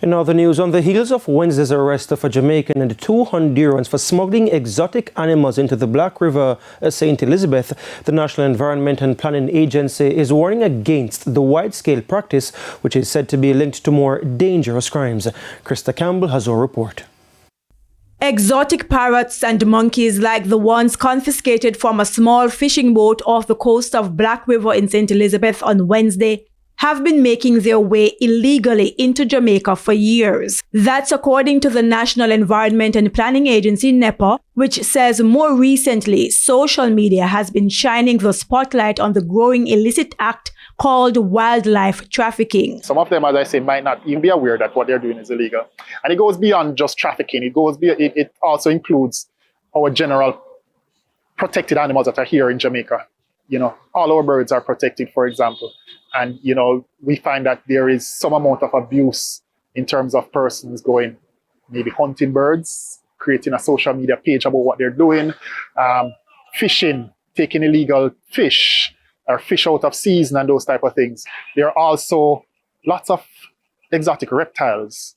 In other news, on the heels of Wednesday's arrest of a Jamaican and 2 Hondurans for smuggling exotic animals into the Black River, St. Elizabeth, the National Environment and Planning Agency is warning against the wide-scale practice, which is said to be linked to more dangerous crimes. Krista Campbell has our report. Exotic parrots and monkeys like the ones confiscated from a small fishing boat off the coast of Black River in St. Elizabeth on Wednesday have been making their way illegally into Jamaica for years. That's according to the National Environment and Planning Agency, NEPA, which says more recently social media has been shining the spotlight on the growing illicit act called wildlife trafficking. Some of them, as I say, might not even be aware that what they're doing is illegal. And it goes beyond just trafficking. It also includes our general protected animals that are here in Jamaica. You know, all our birds are protected, for example. And, you know, we find that there is some amount of abuse in terms of persons going, maybe hunting birds, creating a social media page about what they're doing, fishing, taking illegal fish, or fish out of season and those type of things. There are also lots of exotic reptiles,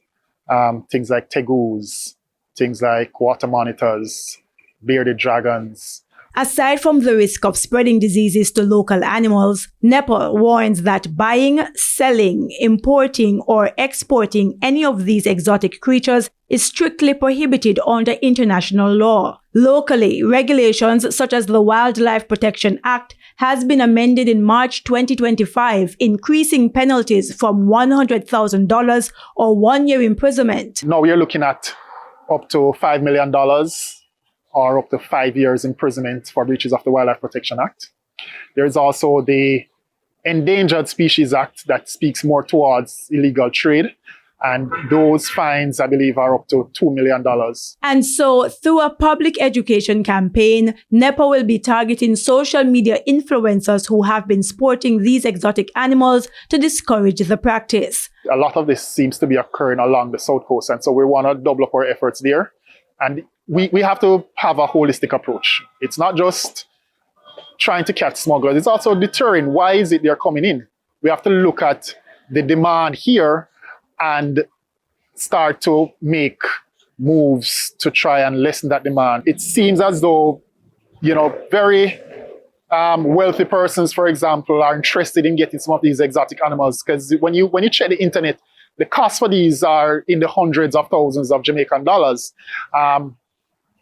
things like tegus, things like water monitors, bearded dragons. Aside from the risk of spreading diseases to local animals, NEPA warns that buying, selling, importing, or exporting any of these exotic creatures is strictly prohibited under international law. Locally, regulations such as the Wildlife Protection Act has been amended in March 2025, increasing penalties from $100,000 or 1 year imprisonment. Now we are looking at up to $5 million or up to 5 years imprisonment for breaches of the Wildlife Protection Act. There is also the Endangered Species Act that speaks more towards illegal trade. And those fines, I believe, are up to $2 million. And so, through a public education campaign, NEPA will be targeting social media influencers who have been sporting these exotic animals to discourage the practice. A lot of this seems to be occurring along the South Coast, and so we want to double up our efforts there. And we have to have a holistic approach. It's not just trying to catch smugglers, it's also deterring why is it they're coming in. We have to look at the demand here and start to make moves to try and lessen that demand. It seems as though, you know, very wealthy persons, for example, are interested in getting some of these exotic animals, because when you check the internet, the cost for these are in the hundreds of thousands of Jamaican dollars.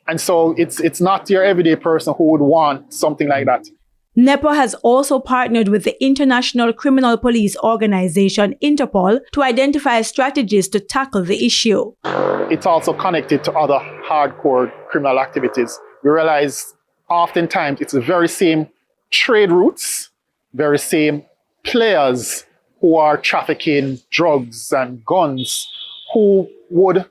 And so it's not your everyday person who would want something like that. NEPA has also partnered with the International Criminal Police Organization, Interpol, to identify strategies to tackle the issue. It's also connected to other hardcore criminal activities. We realize oftentimes it's the very same trade routes, very same players who are trafficking drugs and guns, who would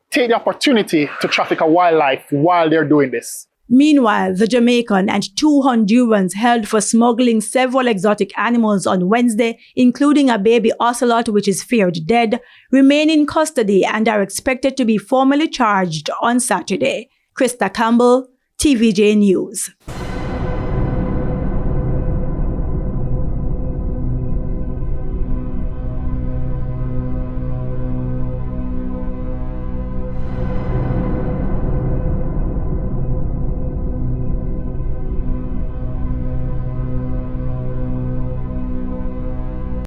take the opportunity to traffic a wildlife while they're doing this. Meanwhile, the Jamaican and 2 Hondurans held for smuggling several exotic animals on Wednesday, including a baby ocelot which is feared dead, remain in custody and are expected to be formally charged on Saturday. Krista Campbell, TVJ News.